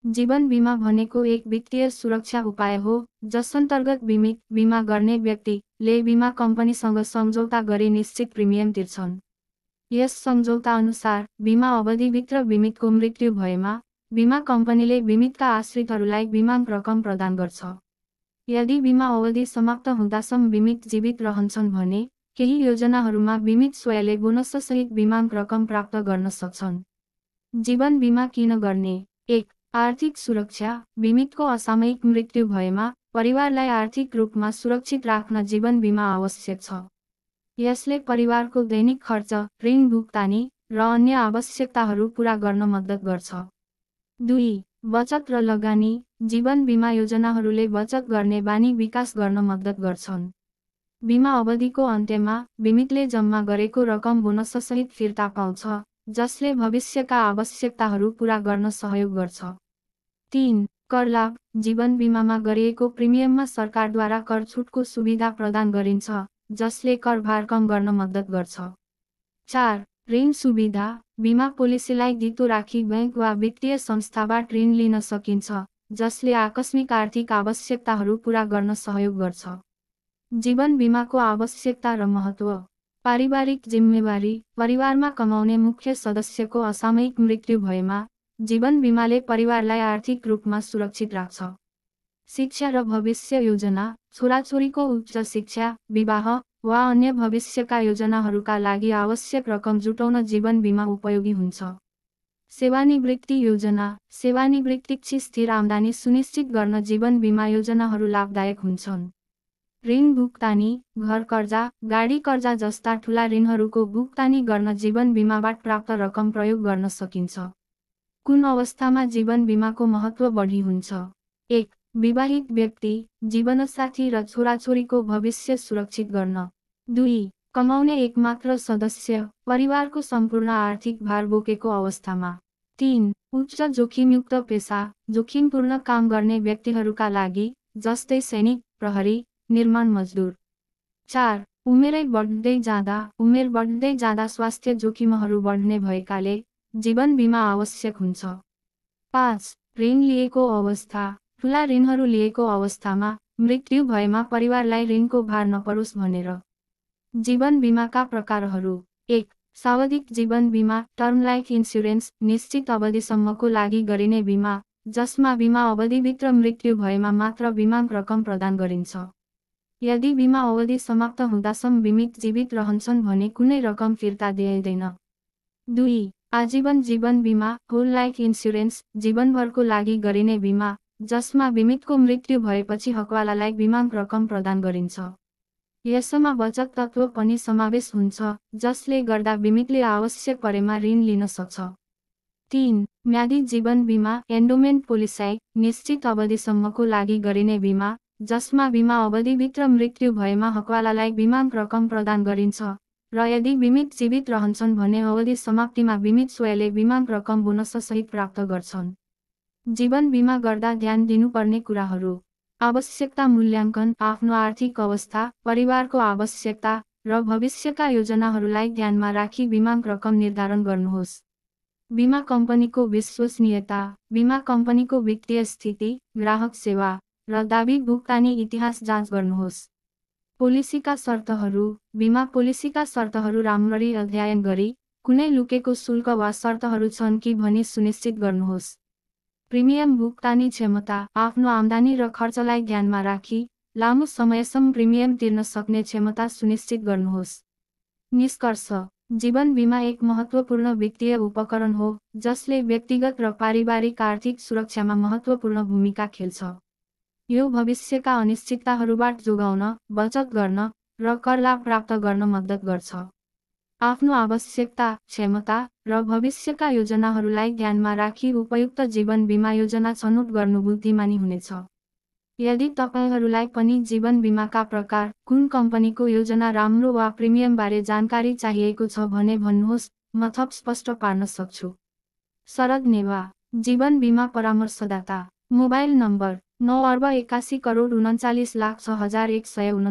जीवन बीमा भनेको एक वित्तीय सुरक्षा उपाय हो जसअन्तर्गत बीमित बीमा गर्ने व्यक्तिले बीमा कम्पनीसँग सम्झौता गरी निश्चित प्रिमियम तिर्छन्। यस सम्झौता अनुसार बीमा अवधिभित्र बीमितको मृत्यु भएमा बीमा कम्पनीले बीमितका आश्रितहरूलाई बीमा रकम प्रदान गर्छ। यदि बीमा अवधि समाप्त हुँदासम्म बीमित जीवित रहन्छन् भने केही योजनाहरूमा बीमित स्वयंले बोनससहित बीमा रकम प्राप्त गर्न सक्छन्। जीवन बीमा किन गर्ने? 1. आर्थिक सुरक्षा। बीमितको असामयिक मृत्यु भएमा परिवारलाई आर्थिक रूपमा सुरक्षित राख्न जीवन बीमा आवश्यक छ। यसले परिवारको दैनिक खर्च, ऋण भुक्तानी र अन्य आवश्यकताहरू पूरा गर्न मद्दत गर्छ। 2. बचत र लगानी। जीवन बीमा योजनाहरूले बचत गर्ने बानी विकास गर्न मद्दत गर्छन्। बीमा अवधिको अन्त्यमा बीमितले जम्मा गरेको रकम बोनससहित फिर्ता पाउँछ, जसले भविष्यका आवश्यकताहरू पूरा गर्न सहयोग गर्छ। 3. कर लाभ। जीवन बीमामा गरिएको प्रिमियममा सरकारद्वारा कर छुटको सुविधा प्रदान गरिन्छ, जसले कर भार कम गर्न मद्दत गर्छ। 4. ऋण सुविधा। बीमा पोलिसीलाई धितो राखी बैंक वा वित्तीय संस्थाबाट ऋण लिन सकिन्छ, जसले आकस्मिक आर्थिक आवश्यकताहरू पूरा गर्न सहयोग गर्छ। जीवन बीमाको आवश्यकता र महत्त्व। पारिवारिक जिम्मेवारी। परिवारमा कमाउने मुख्य सदस्यको असामयिक मृत्यु भएमा जीवन बीमाले परिवारलाई आर्थिक रूपमा सुरक्षित राख्छ। शिक्षा र भविष्य योजना। छोराछोरीको उच्च शिक्षा, विवाह वा अन्य भविष्यका योजनाहरूका लागि आवश्यक रकम जुटाउन जीवन बीमा उपयोगी हुन्छ। सेवानिवृत्ति योजना। सेवानिवृत्तिपछि स्थिर आम्दानी सुनिश्चित गर्न जीवन बीमा योजनाहरू लाभदायक हुन्छन्। ऋण भुक्तानी। घर कर्जा, गाडी कर्जा जस्ता ठूला ऋणहरूको भुक्तानी गर्न जीवन बीमाबाट प्राप्त रकम प्रयोग गर्न सकिन्छ। कुन अवस्थामा जीवन बीमाको महत्त्व बढी हुन्छ? 1. विवाहित व्यक्ति, जीवनसाथी र छोराछोरीको भविष्य सुरक्षित गर्न। 2. कमाउने एकमात्र सदस्य, परिवारको सम्पूर्ण आर्थिक भार बोकेको अवस्थामा। 3. उच्च जोखिमयुक्त पेशा, जोखिमपूर्ण काम गर्ने व्यक्तिहरूका लागि, जस्तै सैनिक, प्रहरी, निर्माण मजदुर। 4. उमेरै बढ्दै जाँदा स्वास्थ्य जोखिमहरू बढ्ने भएकाले जीवन बीमा आवश्यक हुन्छ। 5. ऋण लिएको अवस्था। ठूला ऋणहरू लिएको अवस्थामा मृत्यु भएमा परिवारलाई ऋणको भार नपरोस् भनेर। जीवन बीमाका प्रकारहरू। 1. सावधिक जीवन बीमा, टर्म लाइफ इन्स्योरेन्स, निश्चित अवधिसम्मको लागि गरिने बीमा, जसमा बीमा अवधिभित्र मृत्यु भएमा मात्र बीमा रकम प्रदान गरिन्छ। यदि बीमा अवधि समाप्त हुँदासम्म बीमित जीवित रहन्छन् भने कुनै रकम फिर्ता दिइँदैन। 2. आजीवन जीवन बीमा, होल लाइफ इन्स्योरेन्स, जीवनभरको लागि गरिने बीमा, जसमा बीमितको मृत्यु भएपछि हकवालालाई बीमा रकम प्रदान गरिन्छ। यसमा बचत तत्त्व पनि समावेश हुन्छ, जसले गर्दा बीमितले आवश्यक परेमा ऋण लिन सक्छ। 3. म्यादी जीवन बीमा, एन्डोमेन्ट पोलिसी, निश्चित अवधिसम्मको लागि गरिने बीमा, जसमा बीमा अवधिभित्र मृत्यु भएमा हकवालालाई बीमा रकम प्रदान गरिन्छ र यदि बीमित जीवित रहन्छन् भने अवधि समाप्तिमा बीमित स्वयंले बीमा रकम बोनससहित प्राप्त गर्छन्। जीवन बीमा गर्दा ध्यान दिनुपर्ने कुराहरू। आवश्यकता मूल्याङ्कन। आफ्नो आर्थिक अवस्था, परिवारको आवश्यकता र भविष्यका योजनाहरूलाई ध्यानमा राखी बीमा रकम निर्धारण गर्नुहोस्। बीमा कम्पनीको विश्वसनीयता। बीमा कम्पनीको वित्तीय स्थिति, ग्राहक सेवा र दाबी भुक्तानी इतिहास जाँच गर्नुहोस्। पोलिसीका शर्तहरू। बीमा पोलिसीका शर्तहरू राम्ररी अध्ययन गरी कुनै लुकेको शुल्क वा शर्तहरू छन् कि भनी सुनिश्चित गर्नुहोस्। प्रिमियम भुक्तानी क्षमता। आफ्नो आम्दानी र खर्चलाई ध्यानमा राखी लामो समयसम्म प्रिमियम तिर्न सक्ने क्षमता सुनिश्चित गर्नुहोस्। निष्कर्ष। जीवन बीमा एक महत्त्वपूर्ण वित्तीय उपकरण हो जसले व्यक्तिगत र पारिवारिक आर्थिक सुरक्षामा महत्त्वपूर्ण भूमिका खेल्छ। यो भविष्यका अनिश्चितताहरूबाट जोगाउन, बचत गर्न र कर लाभ प्राप्त गर्न मद्दत गर्छ। आफ्नो आवश्यकता, क्षमता र भविष्यका योजनाहरूलाई ध्यानमा राखी उपयुक्त जीवन बीमा योजना छनौट गर्नु बुद्धिमानी हुनेछ। यदि तपाईहरूलाई पनि जीवन बीमाका प्रकार, कुन कम्पनीको योजना राम्रो वा प्रिमियमबारे जानकारी चाहिएको छ भने भन्नुहोस्, म थप स्पष्ट पार्न सक्छु। शरद नेवा, जीवन बीमा परामर्शदाता। Mobile number 9,81,39,06,149।